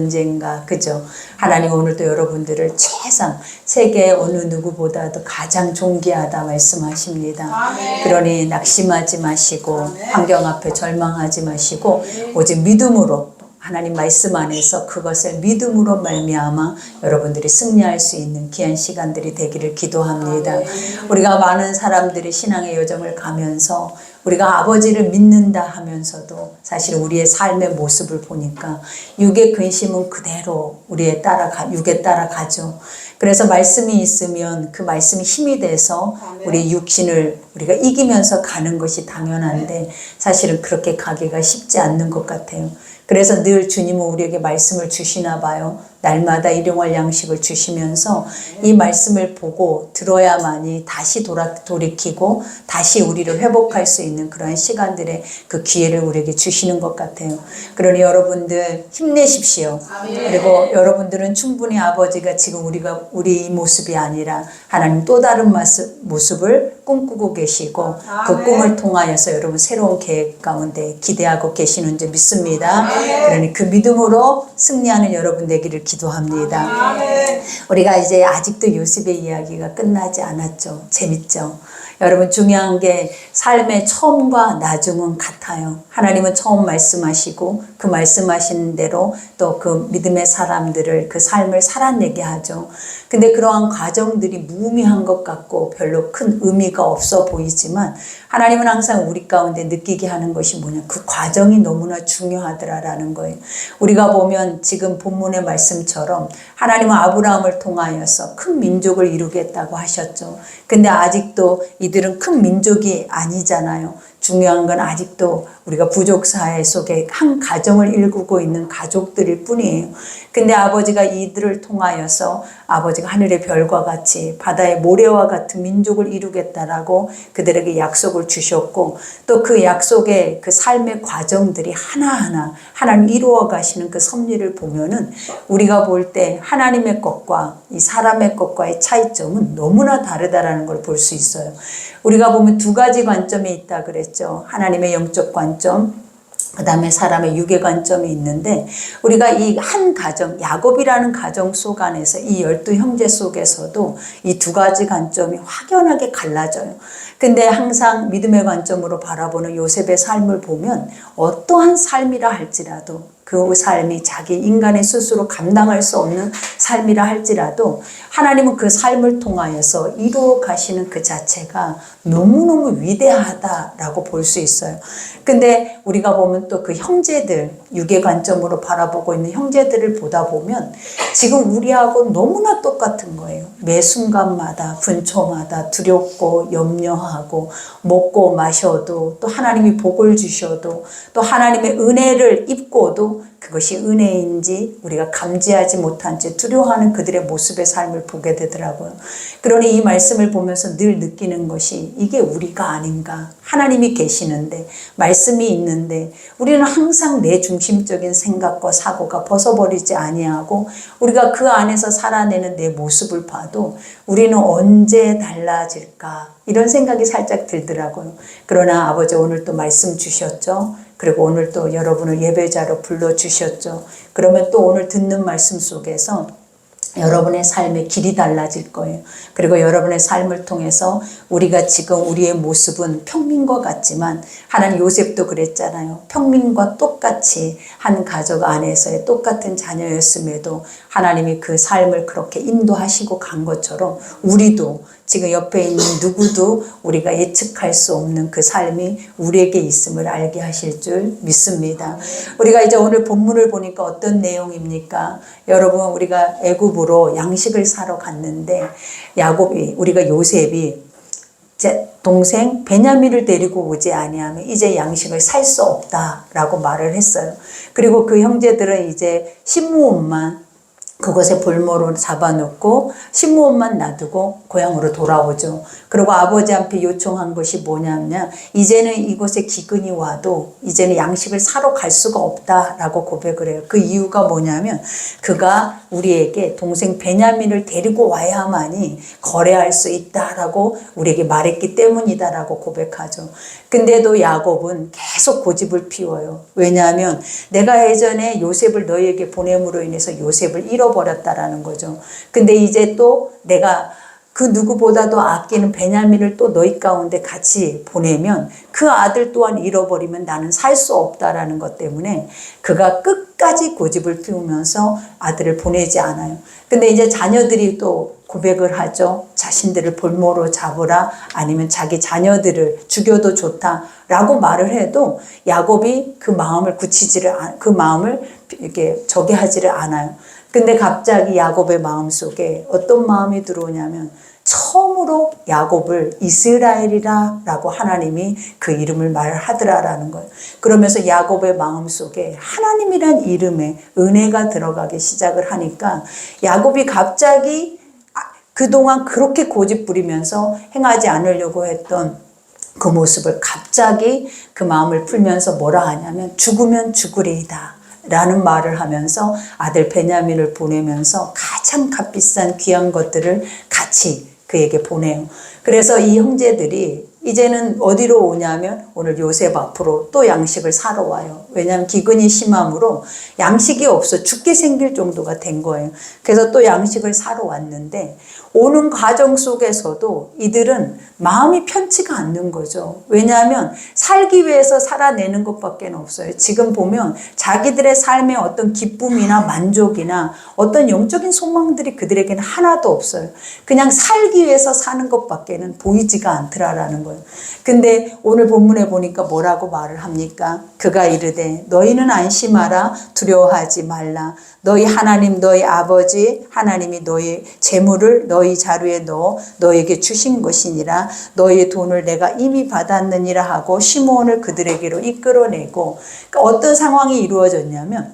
언젠가, 그죠? 하나님 오늘도 여러분들을 최상, 세계 어느 누구보다도 가장 존귀하다 말씀하십니다. 아멘. 그러니 낙심하지 마시고 아멘. 환경 앞에 절망하지 마시고 오직 믿음으로 하나님 말씀 안에서 그것을 믿음으로 말미암아 여러분들이 승리할 수 있는 귀한 시간들이 되기를 기도합니다. 우리가 많은 사람들이 신앙의 여정을 가면서 우리가 아버지를 믿는다 하면서도 사실 우리의 삶의 모습을 보니까 육의 근심은 그대로 육에 따라가죠. 그래서 말씀이 있으면 그 말씀이 힘이 돼서 우리 육신을 우리가 이기면서 가는 것이 당연한데 사실은 그렇게 가기가 쉽지 않는 것 같아요. 그래서 늘 주님은 우리에게 말씀을 주시나 봐요. 날마다 일용할 양식을 주시면서 이 말씀을 보고 들어야만이 다시 돌이키고 다시 우리를 회복할 수 있는 그러한 시간들의 그 기회를 우리에게 주시는 것 같아요. 그러니 여러분들 힘내십시오. 그리고 여러분들은 충분히 아버지가 지금 우리 모습이 아니라 하나님 또 다른 모습을 꿈꾸고 계시고 그 꿈을 통하여서 여러분 새로운 계획 가운데 기대하고 계시는 줄 믿습니다. 그러니 그 믿음으로 승리하는 여러분 되기를 기도합니다. 우리가 이제 아직도 요셉의 이야기가 끝나지 않았죠. 재밌죠. 여러분 중요한 게 삶의 처음과 나중은 같아요. 하나님은 처음 말씀하시고 그 말씀하신 대로 또 그 믿음의 사람들을 그 삶을 살아내게 하죠. 근데 그러한 과정들이 무의미한 것 같고 별로 큰 의미가 없어 보이지만 하나님은 항상 우리 가운데 느끼게 하는 것이 뭐냐, 그 과정이 너무나 중요하더라라는 거예요. 우리가 보면 지금 본문의 말씀처럼 하나님은 아브라함을 통하여서 큰 민족을 이루겠다고 하셨죠. 근데 아직도 이들은 큰 민족이 아니잖아요. 중요한 건 아직도 우리가 부족 사회 속에 한 가정을 일구고 있는 가족들일 뿐이에요. 근데 아버지가 이들을 통하여서 아버지가 하늘의 별과 같이 바다의 모래와 같은 민족을 이루겠다라고 그들에게 약속을 주셨고 또 그 약속의 그 삶의 과정들이 하나하나 하나님 이루어 가시는 그 섭리를 보면은 우리가 볼 때 하나님의 것과 이 사람의 것과의 차이점은 너무나 다르다라는 걸 볼 수 있어요. 우리가 보면 두 가지 관점이 있다 그랬죠. 하나님의 영적 관점, 그 다음에 사람의 육의 관점이 있는데 우리가 이 한 가정, 야곱이라는 가정 속 안에서 이 12형제 속에서도 이 두 가지 관점이 확연하게 갈라져요. 근데 항상 믿음의 관점으로 바라보는 요셉의 삶을 보면 어떠한 삶이라 할지라도 그 삶이 자기 인간의 스스로 감당할 수 없는 삶이라 할지라도 하나님은 그 삶을 통하여서 이루어 가시는 그 자체가 너무너무 위대하다라고 볼 수 있어요. 근데 우리가 보면 또 그 형제들, 육의 관점으로 바라보고 있는 형제들을 보다 보면 지금 우리하고 너무나 똑같은 거예요. 매 순간마다 분초마다 두렵고 염려하고 먹고 마셔도 또 하나님이 복을 주셔도 또 하나님의 은혜를 입고도 그것이 은혜인지 우리가 감지하지 못한 채 두려워하는 그들의 모습의 삶을 보게 되더라고요. 그러니 이 말씀을 보면서 늘 느끼는 것이 이게 우리가 아닌가. 하나님이 계시는데 말씀이 있는데 우리는 항상 내 중심적인 생각과 사고가 벗어버리지 아니하고 우리가 그 안에서 살아내는 내 모습을 봐도 우리는 언제 달라질까 이런 생각이 살짝 들더라고요. 그러나 아버지 오늘 또 말씀 주셨죠. 그리고 오늘 또 여러분을 예배자로 불러주셨죠. 그러면 또 오늘 듣는 말씀 속에서 여러분의 삶의 길이 달라질 거예요. 그리고 여러분의 삶을 통해서 우리가 지금 우리의 모습은 평민과 같지만 하나님 요셉도 그랬잖아요. 평민과 똑같이 한 가족 안에서의 똑같은 자녀였음에도 하나님이 그 삶을 그렇게 인도하시고 간 것처럼 우리도 지금 옆에 있는 누구도 우리가 예측할 수 없는 그 삶이 우리에게 있음을 알게 하실 줄 믿습니다. 우리가 이제 오늘 본문을 보니까 어떤 내용입니까? 여러분 우리가 애굽으로 양식을 사러 갔는데 우리가 요셉이 제 동생 베냐민을 데리고 오지 아니하면 이제 양식을 살 수 없다라고 말을 했어요. 그리고 그 형제들은 이제 신무원만 그곳에 볼모로 잡아놓고 시므온만 놔두고 고향으로 돌아오죠. 그리고 아버지한테 요청한 것이 뭐냐면 이제는 이곳에 기근이 와도 이제는 양식을 사러 갈 수가 없다라고 고백을 해요. 그 이유가 뭐냐면 그가 우리에게 동생 베냐민을 데리고 와야만이 거래할 수 있다라고 우리에게 말했기 때문이다라고 고백하죠. 근데도 야곱은 계속 고집을 피워요. 왜냐하면 내가 예전에 요셉을 너희에게 보냄으로 인해서 요셉을 잃어버렸다라는 거죠. 근데 이제 또 내가 그 누구보다도 아끼는 베냐민을 또 너희 가운데 같이 보내면 그 아들 또한 잃어버리면 나는 살 수 없다라는 것 때문에 그가 끝까지 고집을 피우면서 아들을 보내지 않아요. 근데 이제 자녀들이 또 고백을 하죠. 자신들을 볼모로 잡으라, 아니면 자기 자녀들을 죽여도 좋다라고 말을 해도 야곱이 그 마음을 그 마음을 이렇게 저기하지를 않아요. 근데 갑자기 야곱의 마음속에 어떤 마음이 들어오냐면 처음으로 야곱을 이스라엘이라 라고 하나님이 그 이름을 말하더라라는 거예요. 그러면서 야곱의 마음속에 하나님이란 이름에 은혜가 들어가기 시작을 하니까 야곱이 갑자기 그동안 그렇게 고집 부리면서 행하지 않으려고 했던 그 모습을 갑자기 그 마음을 풀면서 뭐라 하냐면 죽으면 죽으리이다 라는 말을 하면서 아들 베냐민을 보내면서 가장 값비싼 귀한 것들을 같이 그에게 보내요. 그래서 이 형제들이 이제는 어디로 오냐면 오늘 요셉 앞으로 또 양식을 사러 와요. 왜냐하면 기근이 심함으로 양식이 없어 죽게 생길 정도가 된 거예요. 그래서 또 양식을 사러 왔는데 오는 과정 속에서도 이들은 마음이 편치가 않는 거죠. 왜냐하면 살기 위해서 살아내는 것밖에 없어요. 지금 보면 자기들의 삶에 어떤 기쁨이나 만족이나 어떤 영적인 소망들이 그들에게는 하나도 없어요. 그냥 살기 위해서 사는 것밖에는 보이지가 않더라라는 거예요. 근데 오늘 본문에 보니까 뭐라고 말을 합니까? 그가 이르되 너희는 안심하라, 두려워하지 말라. 너희 하나님 너희 아버지 하나님이 너희 재물을 너희 자루에 넣어 너에게 주신 것이니라. 너희의 돈을 내가 이미 받았느니라 하고 시므온을 그들에게로 이끌어내고, 그러니까 어떤 상황이 이루어졌냐면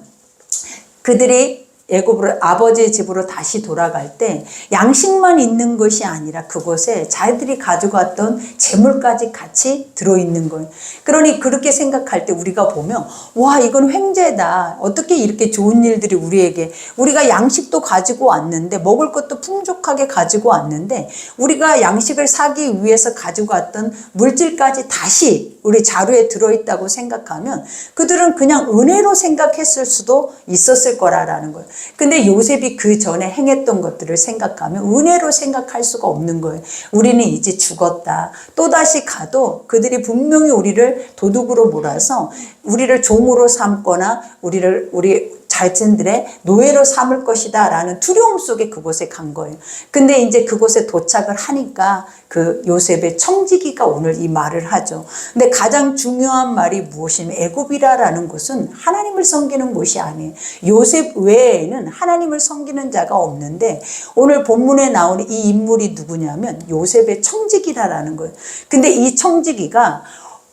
그들이 애굽으로 아버지의 집으로 다시 돌아갈 때 양식만 있는 것이 아니라 그곳에 자기들이 가져갔던 재물까지 같이 들어있는 거예요. 그러니 그렇게 생각할 때 우리가 보면 와 이건 횡재다. 어떻게 이렇게 좋은 일들이 우리가 양식도 가지고 왔는데 먹을 것도 풍족하게 가지고 왔는데 우리가 양식을 사기 위해서 가지고 왔던 물질까지 다시 우리 자루에 들어있다고 생각하면 그들은 그냥 은혜로 생각했을 수도 있었을 거라는 거예요. 근데 요셉이 그 전에 행했던 것들을 생각하면 은혜로 생각할 수가 없는 거예요. 우리는 이제 죽었다. 또다시 가도 그들이 분명히 우리를 도둑으로 몰아서 우리를 종으로 삼거나 우리 자신들의 노예로 삼을 것이다 라는 두려움 속에 그곳에 간 거예요. 근데 이제 그곳에 도착을 하니까 그 요셉의 청지기가 오늘 이 말을 하죠. 근데 가장 중요한 말이 무엇이냐면 애굽이라는 곳은 하나님을 섬기는 곳이 아니에요. 요셉 외에는 하나님을 섬기는 자가 없는데 오늘 본문에 나오는 이 인물이 누구냐면 요셉의 청지기라는 거예요. 근데 이 청지기가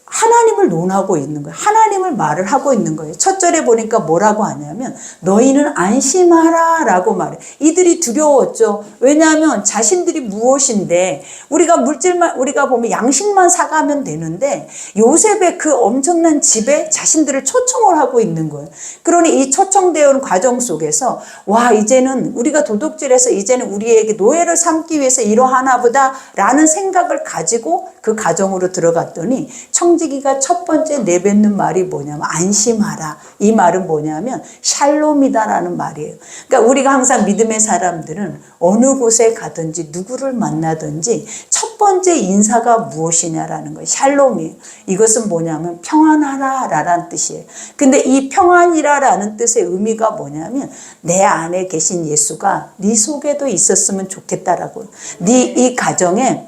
하나님을 논하고 있는 거예요. 하나님을 말을 하고 있는 거예요. 첫 절에 보니까 뭐라고 하냐면 너희는 안심하라 라고 말해요. 이들이 두려웠죠. 왜냐하면 자신들이 무엇인데 우리가 보면 양식만 사가면 되는데 요셉의 그 엄청난 집에 자신들을 초청을 하고 있는 거예요. 그러니 이 초청되어 온 과정 속에서 와 이제는 우리가 도둑질해서 이제는 우리에게 노예를 삼기 위해서 이러하나 보다 라는 생각을 가지고 그 가정으로 들어갔더니 청지기가 첫 번째 내뱉는 말이 뭐냐면 안심하라. 이 말은 뭐냐면 샬롬이다라는 말이에요. 그러니까 우리가 항상 믿음의 사람들은 어느 곳에 가든지 누구를 만나든지 첫 번째 인사가 무엇이냐라는 거예요. 샬롬이에요. 이것은 뭐냐면 평안하라 라는 뜻이에요. 근데 이 평안이라라는 뜻의 의미가 뭐냐면 내 안에 계신 예수가 네 속에도 있었으면 좋겠다라고. 이 가정에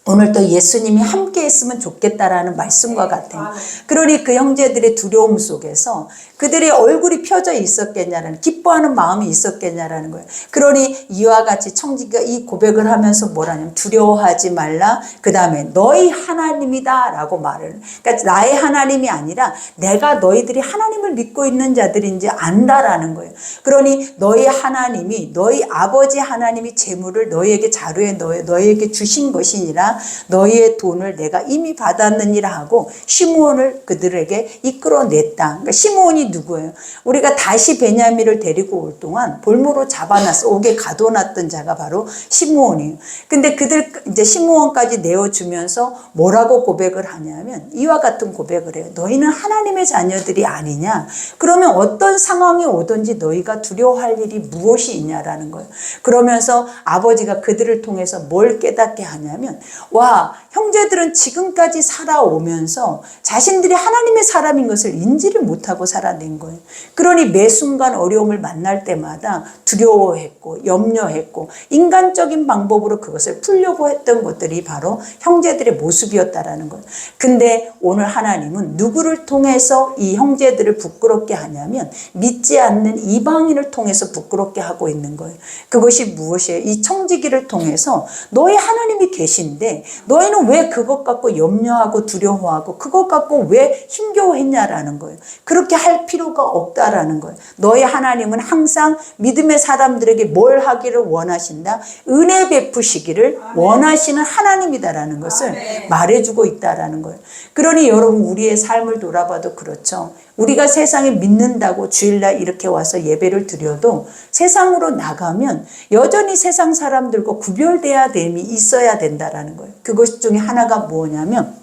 오늘 또 예수님이 함께 했으면 좋겠다라는 말씀과 같아요. 그러니 그 형제들의 두려움 속에서 그들의 얼굴이 펴져 있었겠냐는 기쁨 기뻐하는 마음이 있었겠냐라는 거예요. 그러니 이와 같이 청지기가 이 고백을 하면서 뭐라냐면 두려워하지 말라. 그 다음에 너희 하나님이다 라고 말을. 그러니까 나의 하나님이 아니라 내가 너희들이 하나님을 믿고 있는 자들인지 안다라는 거예요. 그러니 너희 하나님이 너희 아버지 하나님이 재물을 너희에게 자루에 너희에게 주신 것이니라. 너희의 돈을 내가 이미 받았느니라 하고 시므온을 그들에게 이끌어냈다. 그러니까 시므온이 누구예요? 우리가 다시 베냐민을 데리고 올 동안 볼모로 잡아놨어 옥에 가둬놨던 자가 바로 시므온이에요. 근데 그들 이제 시므온까지 내어주면서 뭐라고 고백을 하냐면 이와 같은 고백을 해요. 너희는 하나님의 자녀들이 아니냐? 그러면 어떤 상황이 오든지 너희가 두려워할 일이 무엇이 있냐라는 거예요. 그러면서 아버지가 그들을 통해서 뭘 깨닫게 하냐면 와, 형제들은 지금까지 살아오면서 자신들이 하나님의 사람인 것을 인지를 못하고 살아낸 거예요. 그러니 매 순간 어려움을 만날 때마다 두려워했고 염려했고 인간적인 방법으로 그것을 풀려고 했던 것들이 바로 형제들의 모습이었다라는 거예요. 근데 오늘 하나님은 누구를 통해서 이 형제들을 부끄럽게 하냐면 믿지 않는 이방인을 통해서 부끄럽게 하고 있는 거예요. 그것이 무엇이에요? 이 청지기를 통해서 너희 하나님이 계신데 너희는 왜 그것 갖고 염려하고 두려워하고 그것 갖고 왜 힘겨워했냐라는 거예요. 그렇게 할 필요가 없다라는 거예요. 너희 하나님은 항상 믿음의 사람들에게 뭘 하기를 원하신다? 은혜 베푸시기를 원하시는 하나님이다라는 것을 말해주고 있다라는 거예요. 그러니 여러분 우리의 삶을 돌아봐도 그렇죠. 우리가 세상에 믿는다고 주일날 이렇게 와서 예배를 드려도 세상으로 나가면 여전히 세상 사람들과 구별돼야 됨이 있어야 된다라는 거예요. 그것 중에 하나가 뭐냐면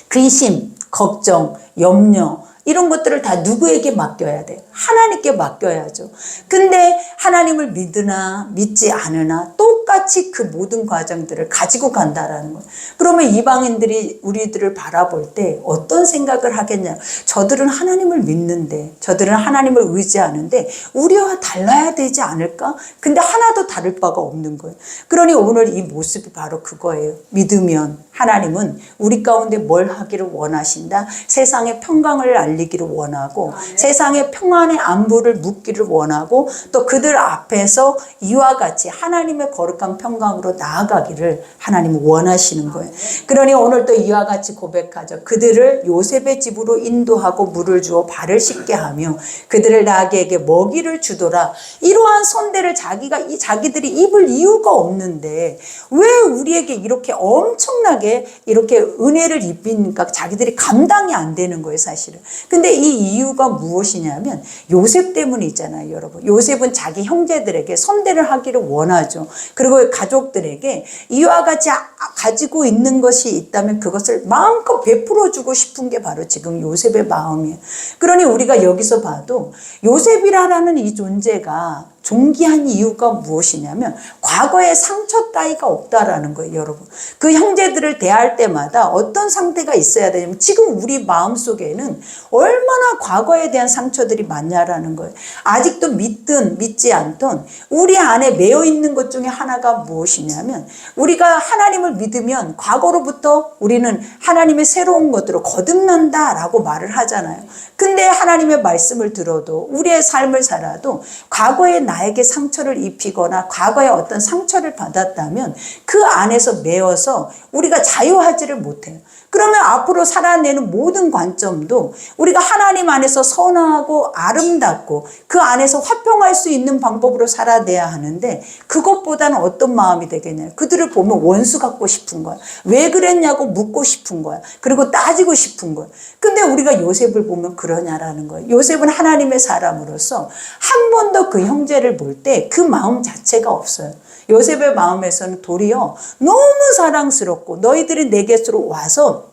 근심, 걱정, 염려 이런 것들을 다 누구에게 맡겨야 돼요? 하나님께 맡겨야죠. 근데 하나님을 믿으나 믿지 않으나 똑같이 그 모든 과정들을 가지고 간다라는 거예요. 그러면 이방인들이 우리들을 바라볼 때 어떤 생각을 하겠냐? 저들은 하나님을 믿는데, 저들은 하나님을 의지하는데 우리와 달라야 되지 않을까? 근데 하나도 다를 바가 없는 거예요. 그러니 오늘 이 모습이 바로 그거예요. 믿으면 하나님은 우리 가운데 뭘 하기를 원하신다? 세상의 평강을 알리기를 원하고 세상의 평안의 안부를 묻기를 원하고 또 그들 앞에서 이와 같이 하나님의 거룩한 평강으로 나아가기를 하나님은 원하시는 거예요. 그러니 오늘 또 이와 같이 고백하죠. 그들을 요셉의 집으로 인도하고 물을 주어 발을 씻게 하며 그들을 나귀에게 먹이를 주더라. 이러한 선대를 자기들이 입을 이유가 없는데 왜 우리에게 이렇게 엄청나게 이렇게 은혜를 입히니까 자기들이 감당이 안 되는 거예요, 사실은. 근데 이 이유가 무엇이냐면 요셉 때문이잖아요, 여러분. 요셉은 자기 형제들에게 선대를 하기를 원하죠. 그리고 가족들에게 이와 같이 가지고 있는 것이 있다면 그것을 마음껏 베풀어 주고 싶은 게 바로 지금 요셉의 마음이에요. 그러니 우리가 여기서 봐도 요셉이라는 이 존재가 존귀한 이유가 무엇이냐면 과거에 상처 따위가 없다라는 거예요, 여러분. 그 형제들을 대할 때마다 어떤 상태가 있어야 되냐면 지금 우리 마음속에는 얼마나 과거에 대한 상처들이 많냐라는 거예요. 아직도 믿든 믿지 않든 우리 안에 매여 있는 것 중에 하나가 무엇이냐면 우리가 하나님을 믿으면 과거로부터 우리는 하나님의 새로운 것들을 거듭난다라고 말을 하잖아요. 근데 하나님의 말씀을 들어도 우리의 삶을 살아도 과거에 나에게 상처를 입히거나 과거에 어떤 상처를 받았다면 그 안에서 매여서 우리가 자유하지를 못해요. 그러면 앞으로 살아내는 모든 관점도 우리가 하나님 안에서 선하고 아름답고 그 안에서 화평할 수 있는 방법으로 살아내야 하는데 그것보다는 어떤 마음이 되겠냐요. 그들을 보면 원수 갖고 싶은 거야. 왜 그랬냐고 묻고 싶은 거야. 그리고 따지고 싶은 거야. 근데 우리가 요셉을 보면 그러냐라는 거예요. 요셉은 하나님의 사람으로서 한 번도 그 형제를 볼 때 그 마음 자체가 없어요. 요셉의 마음에서는 도리어 너무 사랑스럽고 너희들이 내게로 와서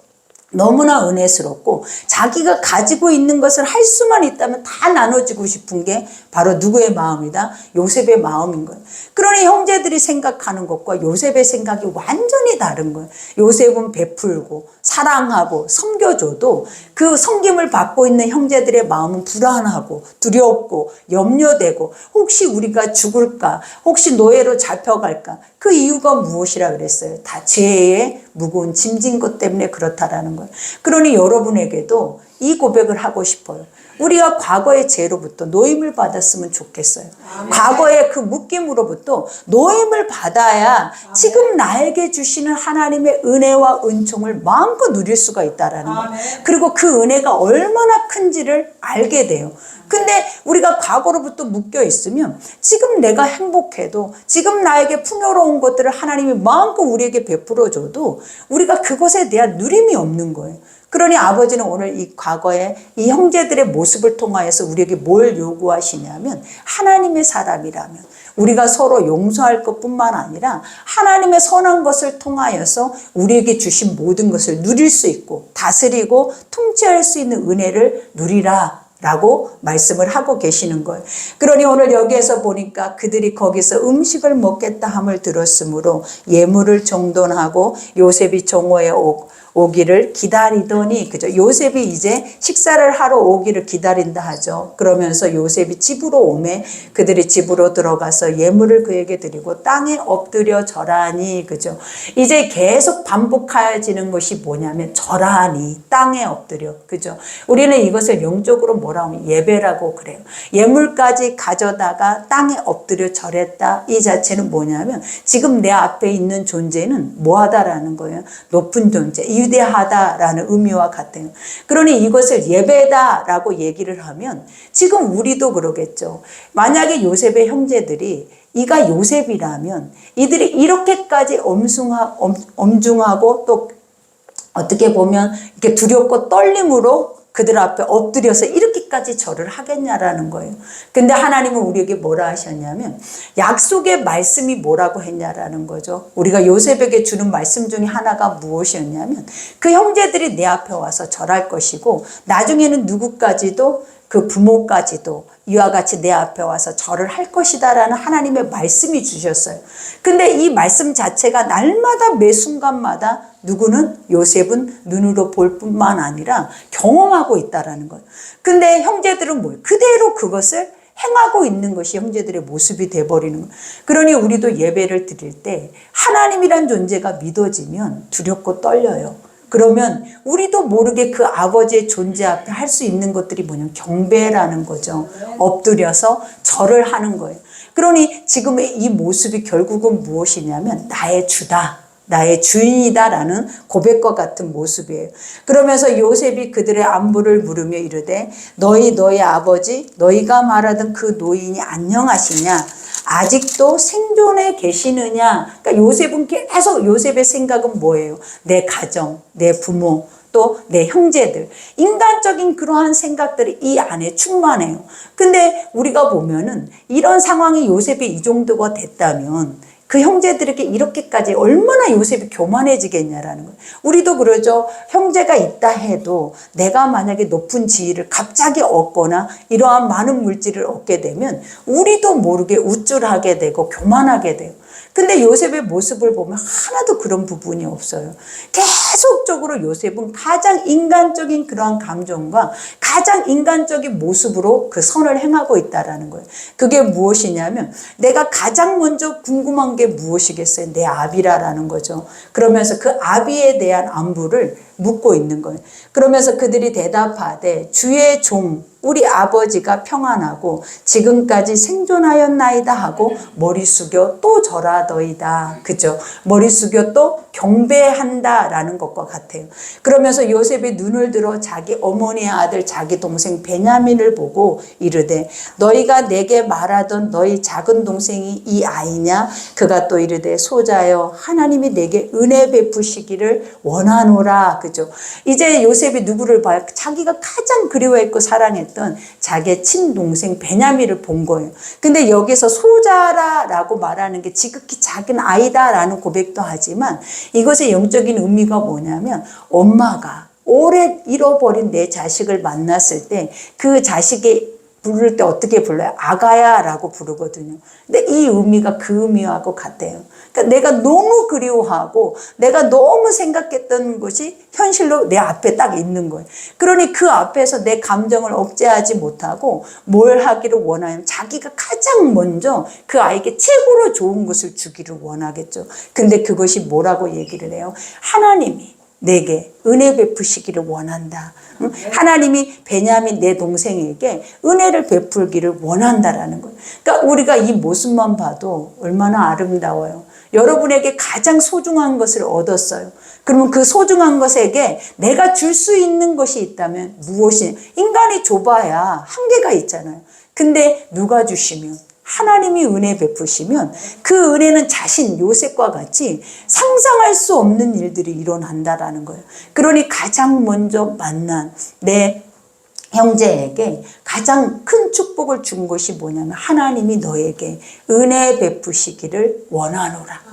너무나 은혜스럽고 자기가 가지고 있는 것을 할 수만 있다면 다 나눠주고 싶은 게 바로 누구의 마음이다? 요셉의 마음인 거예요. 그러니 형제들이 생각하는 것과 요셉의 생각이 완전히 다른 거예요. 요셉은 베풀고 사랑하고 섬겨줘도 그 섬김을 받고 있는 형제들의 마음은 불안하고 두렵고 염려되고 혹시 우리가 죽을까? 혹시 노예로 잡혀갈까? 그 이유가 무엇이라 그랬어요? 다 죄의 무거운 짐진 것 때문에 그렇다라는 거예요. 그러니 여러분에게도 이 고백을 하고 싶어요. 우리가 과거의 죄로부터 노임을 받았으면 좋겠어요. 과거의 그 묶임으로부터 노임을 받아야 지금 나에게 주시는 하나님의 은혜와 은총을 마음껏 누릴 수가 있다라는 거예요. 그리고 그 은혜가 얼마나 큰지를 알게 돼요. 근데 우리가 과거로부터 묶여 있으면 지금 내가 행복해도 지금 나에게 풍요로운 것들을 하나님이 마음껏 우리에게 베풀어 줘도 우리가 그것에 대한 누림이 없는 거예요. 그러니 아버지는 오늘 이 과거의 이 형제들의 모습을 통하여서 우리에게 뭘 요구하시냐면 하나님의 사람이라면 우리가 서로 용서할 것뿐만 아니라 하나님의 선한 것을 통하여서 우리에게 주신 모든 것을 누릴 수 있고 다스리고 통치할 수 있는 은혜를 누리라 라고 말씀을 하고 계시는 거예요. 그러니 오늘 여기에서 보니까 그들이 거기서 음식을 먹겠다 함을 들었으므로 예물을 정돈하고 요셉이 정오에 오기를 기다리더니, 그죠? 요셉이 이제 식사를 하러 오기를 기다린다 하죠. 그러면서 요셉이 집으로 오매 그들이 집으로 들어가서 예물을 그에게 드리고 땅에 엎드려 절하니, 그죠? 이제 계속 반복해지는 것이 뭐냐면 절하니, 땅에 엎드려, 그죠? 우리는 이것을 영적으로 뭐라고 하면 예배라고 그래요. 예물까지 가져다가 땅에 엎드려 절했다. 이 자체는 뭐냐면 지금 내 앞에 있는 존재는 뭐하다라는 거예요. 높은 존재, 위대하다라는 의미와 같아요. 그러니 이것을 예배다라고 얘기를 하면 지금 우리도 그러겠죠. 만약에 요셉의 형제들이 이가 요셉이라면 이들이 이렇게까지 엄중하고 또 어떻게 보면 이렇게 두렵고 떨림으로 그들 앞에 엎드려서 이렇게까지 절을 하겠냐라는 거예요. 근데 하나님은 우리에게 뭐라 하셨냐면 약속의 말씀이 뭐라고 했냐라는 거죠. 우리가 요셉에게 주는 말씀 중에 하나가 무엇이었냐면 그 형제들이 내 앞에 와서 절할 것이고 나중에는 누구까지도 그 부모까지도 이와 같이 내 앞에 와서 절을 할 것이다라는 하나님의 말씀이 주셨어요. 근데 이 말씀 자체가 날마다 매 순간마다 누구는 요셉은 눈으로 볼 뿐만 아니라 경험하고 있다라는 거예요. 근데 형제들은 뭐예요? 그대로 그것을 행하고 있는 것이 형제들의 모습이 돼버리는 거예요. 그러니 우리도 예배를 드릴 때 하나님이란 존재가 믿어지면 두렵고 떨려요. 그러면 우리도 모르게 그 아버지의 존재 앞에 할 수 있는 것들이 뭐냐면 경배라는 거죠. 엎드려서 절을 하는 거예요. 그러니 지금의 이 모습이 결국은 무엇이냐면 나의 주다, 나의 주인이다라는 고백과 같은 모습이에요. 그러면서 요셉이 그들의 안부를 물으며 이르되 너희 아버지 너희가 말하던 그 노인이 안녕하시냐, 아직도 생존해 계시느냐. 그러니까 요셉은 계속 요셉의 생각은 뭐예요? 내 가정, 내 부모, 또 내 형제들, 인간적인 그러한 생각들이 이 안에 충만해요. 근데 우리가 보면은 이런 상황이 요셉이 이 정도가 됐다면 그 형제들에게 이렇게까지 얼마나 요셉이 교만해지겠냐라는 거예요. 우리도 그러죠. 형제가 있다 해도 내가 만약에 높은 지위를 갑자기 얻거나 이러한 많은 물질을 얻게 되면 우리도 모르게 우쭐하게 되고 교만하게 돼요. 근데 요셉의 모습을 보면 하나도 그런 부분이 없어요. 계속적으로 요셉은 가장 인간적인 그러한 감정과 가장 인간적인 모습으로 그 선을 행하고 있다라는 거예요. 그게 무엇이냐면 내가 가장 먼저 궁금한 게 무엇이겠어요? 내 아비라라는 거죠. 그러면서 그 아비에 대한 안부를 묻고 있는 거예요. 그러면서 그들이 대답하되 주의 종 우리 아버지가 평안하고 지금까지 생존하였나이다 하고 머리 숙여 또 절하더이다. 그죠? 머리 숙여 또 경배한다라는 것과 같아요. 그러면서 요셉이 눈을 들어 자기 어머니의 아들 자기 동생 베냐민을 보고 이르되 너희가 내게 말하던 너희 작은 동생이 이 아이냐? 그가 또 이르되 소자여 하나님이 내게 은혜 베푸시기를 원하노라. 그죠? 이제 요셉이 누구를 봐요? 자기가 가장 그리워했고 사랑했던 자기의 친동생 베냐민을 본 거예요. 근데 여기서 소자라라고 말하는 게 지극히 작은 아이다라는 고백도 하지만 이것의 영적인 의미가 뭐냐면 엄마가 오래 잃어버린 내 자식을 만났을 때 그 자식의 부를 때 어떻게 불러요? 아가야라고 부르거든요. 근데 이 의미가 그 의미하고 같아요. 그러니까 내가 너무 그리워하고 내가 너무 생각했던 것이 현실로 내 앞에 딱 있는 거예요. 그러니 그 앞에서 내 감정을 억제하지 못하고 뭘 하기를 원하면 자기가 가장 먼저 그 아이에게 최고로 좋은 것을 주기를 원하겠죠. 근데 그것이 뭐라고 얘기를 해요? 하나님이 내게 은혜 베푸시기를 원한다. 하나님이 베냐민 내 동생에게 은혜를 베풀기를 원한다라는 거예요. 그러니까 우리가 이 모습만 봐도 얼마나 아름다워요. 여러분에게 가장 소중한 것을 얻었어요. 그러면 그 소중한 것에게 내가 줄 수 있는 것이 있다면 무엇이? 인간이 좁아야 한계가 있잖아요. 근데 누가 주시면? 하나님이 은혜 베푸시면 그 은혜는 자신 요셉과 같이 상상할 수 없는 일들이 일어난다라는 거예요. 그러니 가장 먼저 만난 내 형제에게 가장 큰 축복을 준 것이 뭐냐면 하나님이 너에게 은혜 베푸시기를 원하노라.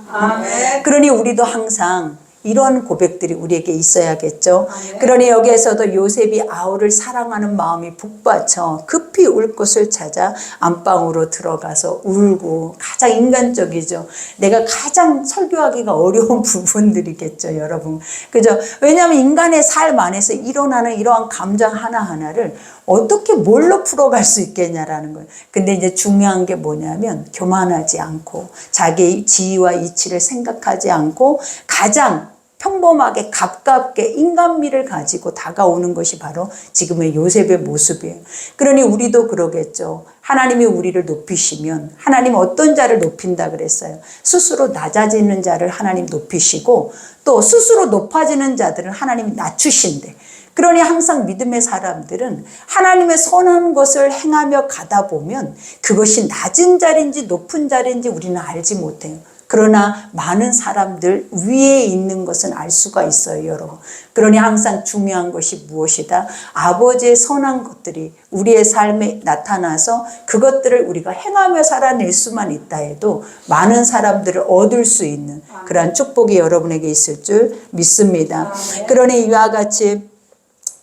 그러니 우리도 항상 이런 고백들이 우리에게 있어야겠죠. 그러니 여기에서도 요셉이 아우를 사랑하는 마음이 북받쳐 급히 울 곳을 찾아 안방으로 들어가서 울고, 가장 인간적이죠. 내가 가장 설교하기가 어려운 부분들이겠죠, 여러분. 그죠? 왜냐하면 인간의 삶 안에서 일어나는 이러한 감정 하나하나를 어떻게 뭘로 풀어갈 수 있겠냐라는 거예요. 근데 이제 중요한 게 뭐냐면 교만하지 않고 자기의 지위와 이치를 생각하지 않고 가장 평범하게 가깝게 인간미를 가지고 다가오는 것이 바로 지금의 요셉의 모습이에요. 그러니 우리도 그러겠죠. 하나님이 우리를 높이시면 하나님 어떤 자를 높인다 그랬어요? 스스로 낮아지는 자를 하나님 높이시고 또 스스로 높아지는 자들은 하나님이 낮추신대. 그러니 항상 믿음의 사람들은 하나님의 선한 것을 행하며 가다 보면 그것이 낮은 자리인지 높은 자리인지 우리는 알지 못해요. 그러나 많은 사람들 위에 있는 것은 알 수가 있어요, 여러분. 그러니 항상 중요한 것이 무엇이다? 아버지의 선한 것들이 우리의 삶에 나타나서 그것들을 우리가 행하며 살아낼 수만 있다 해도 많은 사람들을 얻을 수 있는 그러한 축복이 여러분에게 있을 줄 믿습니다. 그러니 이와 같이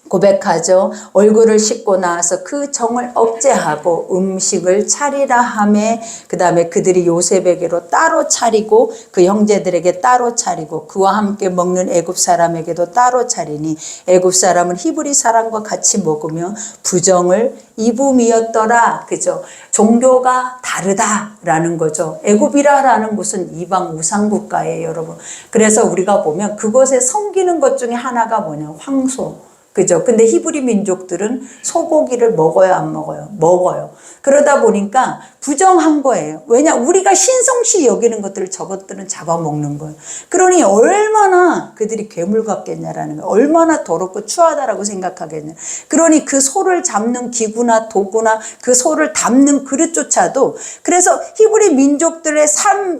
고백하죠. 얼굴을 씻고 나와서 그 정을 억제하고 음식을 차리라 하매 그 다음에 그들이 요셉에게로 따로 차리고 그 형제들에게 따로 차리고 그와 함께 먹는 애굽 사람에게도 따로 차리니 애굽 사람은 히브리 사람과 같이 먹으며 부정을 입음이었더라. 그죠? 종교가 다르다라는 거죠. 애굽이라는 곳은 이방 우상 국가예요, 여러분. 그래서 우리가 보면 그곳에 섬기는 것 중에 하나가 뭐냐? 황소. 그죠? 근데 히브리 민족들은 소고기를 먹어요, 안 먹어요? 먹어요. 그러다 보니까 부정한 거예요. 왜냐? 우리가 신성시 여기는 것들을 저것들은 잡아먹는 거예요. 그러니 얼마나 그들이 괴물 같겠냐라는 거예요. 얼마나 더럽고 추하다라고 생각하겠냐. 그러니 그 소를 잡는 기구나 도구나 그 소를 담는 그릇조차도, 그래서 히브리 민족들의 삶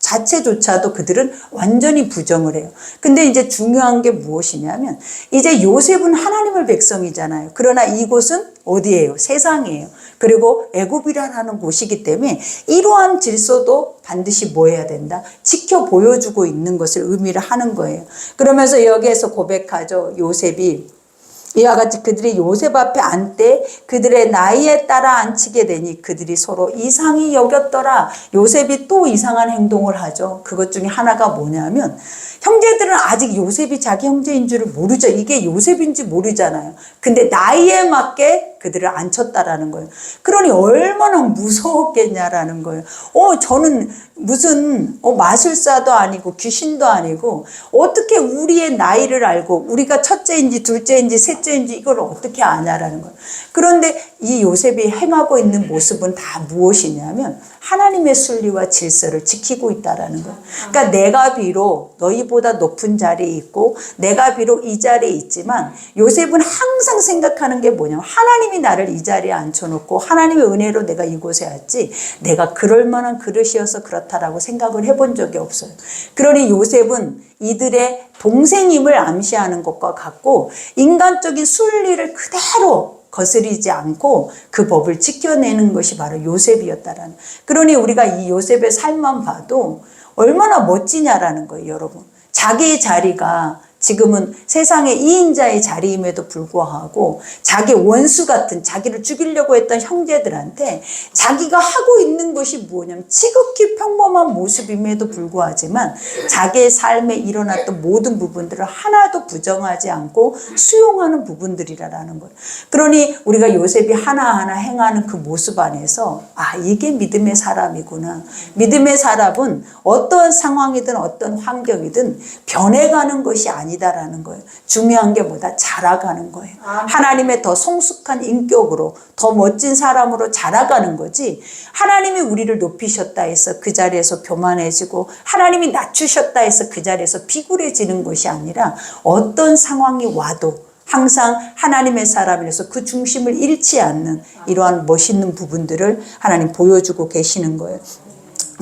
자체조차도 그들은 완전히 부정을 해요. 근데 이제 중요한 게 무엇이냐면 이제 요셉은 하나님의 백성이잖아요. 그러나 이곳은 어디예요? 세상이에요. 그리고 애굽이라는 곳이기 때문에 이러한 질서도 반드시 뭐 해야 된다? 지켜 보여주고 있는 것을 의미를 하는 거예요. 그러면서 여기에서 고백하죠. 요셉이 이와 같이 그들이 요셉 앞에 앉되 그들의 나이에 따라 앉히게 되니 그들이 서로 이상히 여겼더라. 요셉이 또 이상한 행동을 하죠. 그것 중에 하나가 뭐냐면 형제들은 아직 요셉이 자기 형제인 줄을 모르죠. 이게 요셉인지 모르잖아요. 근데 나이에 맞게 그들을 앉혔다라는 거예요. 그러니 얼마나 무서웠겠냐라는 거예요. 저는 무슨 마술사도 아니고 귀신도 아니고 어떻게 우리의 나이를 알고 우리가 첫째인지 둘째인지 셋째인지 이걸 어떻게 아냐라는 거예요. 그런데 이 요셉이 행하고 있는 모습은 다 무엇이냐면 하나님의 순리와 질서를 지키고 있다라는 거예요. 그러니까 내가 비록 너희보다 높은 자리에 있고 내가 비록 이 자리에 있지만 요셉은 항상 생각하는 게 뭐냐면 하나님이 나를 이 자리에 앉혀놓고 하나님의 은혜로 내가 이곳에 왔지 내가 그럴 만한 그릇이어서 그렇다라고 생각을 해본 적이 없어요. 그러니 요셉은 이들의 동생임을 암시하는 것과 같고 인간적인 순리를 그대로 거스리지 않고 그 법을 지켜내는 것이 바로 요셉이었다라는. 그러니 우리가 이 요셉의 삶만 봐도 얼마나 멋지냐라는 거예요, 여러분. 자기의 자리가 지금은 세상의 이인자의 자리임에도 불구하고 자기 원수 같은 자기를 죽이려고 했던 형제들한테 자기가 하고 있는 것이 뭐냐면 지극히 평범한 모습임에도 불구하지만 자기의 삶에 일어났던 모든 부분들을 하나도 부정하지 않고 수용하는 부분들이라는 거예요. 그러니 우리가 요셉이 하나하나 행하는 그 모습 안에서 이게 믿음의 사람이구나. 믿음의 사람은 어떤 상황이든 어떤 환경이든 변해가는 것이 아니다라는 거예요. 중요한 게 뭐다? 자라가는 거예요. 하나님의 더 성숙한 인격으로 더 멋진 사람으로 자라가는 거지, 하나님이 우리를 높이셨다 해서 그 자리에서 교만해지고 하나님이 낮추셨다 해서 그 자리에서 비굴해지는 것이 아니라 어떤 상황이 와도 항상 하나님의 사람이라서 그 중심을 잃지 않는 이러한 멋있는 부분들을 하나님 보여주고 계시는 거예요.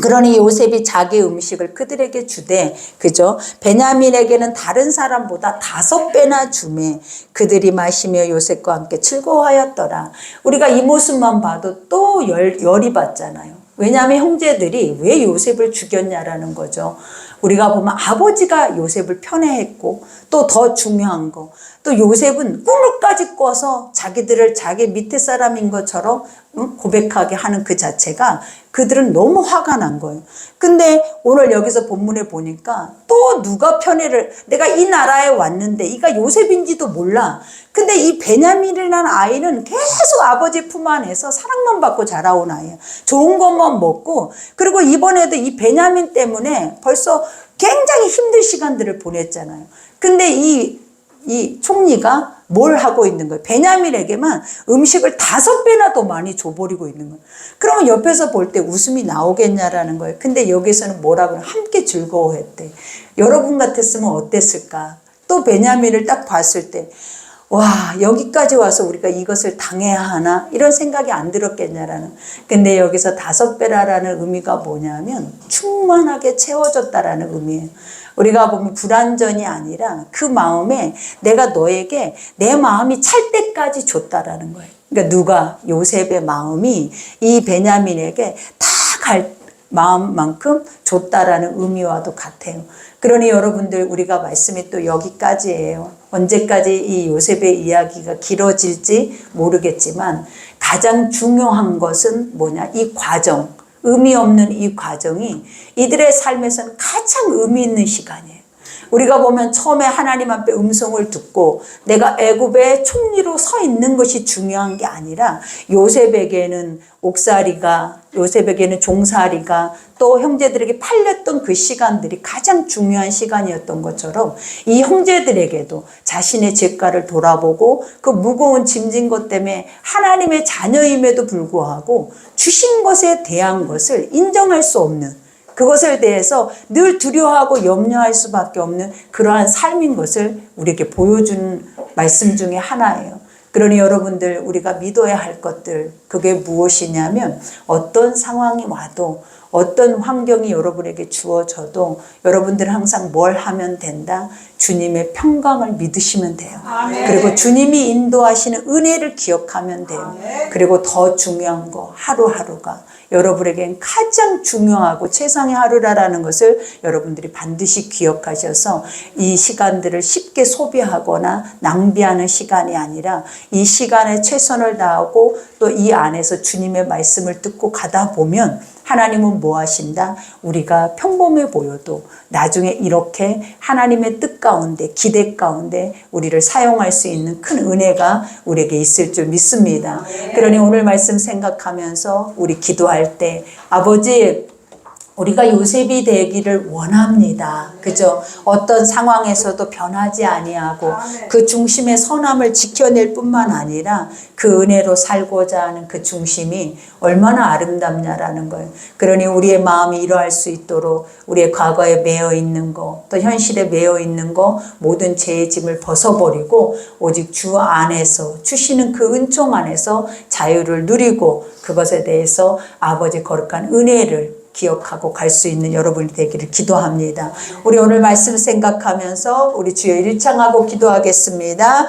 그러니 요셉이 자기 음식을 그들에게 주되, 그죠? 베냐민에게는 다른 사람보다 5배나 주매 그들이 마시며 요셉과 함께 즐거워하였더라. 우리가 이 모습만 봐도 또 열이 받잖아요. 왜냐하면 형제들이 왜 요셉을 죽였냐라는 거죠. 우리가 보면 아버지가 요셉을 편애했고, 또 더 중요한 거, 또 요셉은 꿈을까지 꿔서 자기들을 자기 밑에 사람인 것처럼 고백하게 하는 그 자체가 그들은 너무 화가 난 거예요. 근데 오늘 여기서 본문에 보니까 또 누가 편애를, 내가 이 나라에 왔는데 이가 요셉인지도 몰라. 근데 이 베냐민이라는 아이는 계속 아버지 품 안에서 사랑만 받고 자라온 아이야. 좋은 것만 먹고, 그리고 이번에도 이 베냐민 때문에 벌써 굉장히 힘든 시간들을 보냈잖아요. 근데 이 총리가 뭘 하고 있는 거예요? 베냐민에게만 음식을 5배나 더 많이 줘버리고 있는 거예요. 그러면 옆에서 볼 때 웃음이 나오겠냐라는 거예요. 근데 여기서는 뭐라고 해요? 함께 즐거워했대. 여러분 같았으면 어땠을까? 또 베냐민을 딱 봤을 때, 와, 여기까지 와서 우리가 이것을 당해야 하나? 이런 생각이 안 들었겠냐라는. 근데 여기서 5배라는 의미가 뭐냐면 충만하게 채워졌다라는 의미예요. 우리가 보면 불완전이 아니라 그 마음에 내가 너에게 내 마음이 찰 때까지 줬다라는 거예요. 그러니까 누가? 요셉의 마음이 이 베냐민에게 다 갈 마음만큼 줬다라는 의미와도 같아요. 그러니 여러분들, 우리가 말씀이 또 여기까지예요. 언제까지 이 요셉의 이야기가 길어질지 모르겠지만 가장 중요한 것은 뭐냐? 이 과정, 의미 없는 이 과정이 이들의 삶에서는 가장 의미 있는 시간이에요. 우리가 보면 처음에 하나님 앞에 음성을 듣고 내가 애굽의 총리로 서 있는 것이 중요한 게 아니라 요셉에게는 옥살이가, 요셉에게는 종살이가, 또 형제들에게 팔렸던 그 시간들이 가장 중요한 시간이었던 것처럼 이 형제들에게도 자신의 죄가를 돌아보고 그 무거운 짐진 것 때문에 하나님의 자녀임에도 불구하고 주신 것에 대한 것을 인정할 수 없는, 그것에 대해서 늘 두려워하고 염려할 수밖에 없는 그러한 삶인 것을 우리에게 보여주는 말씀 중에 하나예요. 그러니 여러분들, 우리가 믿어야 할 것들, 그게 무엇이냐면 어떤 상황이 와도, 어떤 환경이 여러분에게 주어져도 여러분들은 항상 뭘 하면 된다? 주님의 평강을 믿으시면 돼요. 그리고 주님이 인도하시는 은혜를 기억하면 돼요. 그리고 더 중요한 거, 하루하루가 여러분에겐 가장 중요하고 최상의 하루라는 것을 여러분들이 반드시 기억하셔서 이 시간들을 쉽게 소비하거나 낭비하는 시간이 아니라 이 시간에 최선을 다하고 또 이 안에서 주님의 말씀을 듣고 가다 보면 하나님은 뭐 하신다? 우리가 평범해 보여도 나중에 이렇게 하나님의 뜻 가운데, 기대 가운데 우리를 사용할 수 있는 큰 은혜가 우리에게 있을 줄 믿습니다. 그러니 오늘 말씀 생각하면서 우리 기도할 때, 아버지, 우리가 요셉이 되기를 원합니다. 그죠? 어떤 상황에서도 변하지 아니하고 그 중심의 선함을 지켜낼 뿐만 아니라 그 은혜로 살고자 하는 그 중심이 얼마나 아름답냐라는 거예요. 그러니 우리의 마음이 이러할 수 있도록 우리의 과거에 매여 있는 거, 또 현실에 매여 있는 거, 모든 죄의 짐을 벗어버리고 오직 주 안에서 주시는 그 은총 안에서 자유를 누리고 그것에 대해서 아버지 거룩한 은혜를 기억하고 갈 수 있는 여러분이 되기를 기도합니다. 우리 오늘 말씀 생각하면서 우리 주여 일창하고 기도하겠습니다.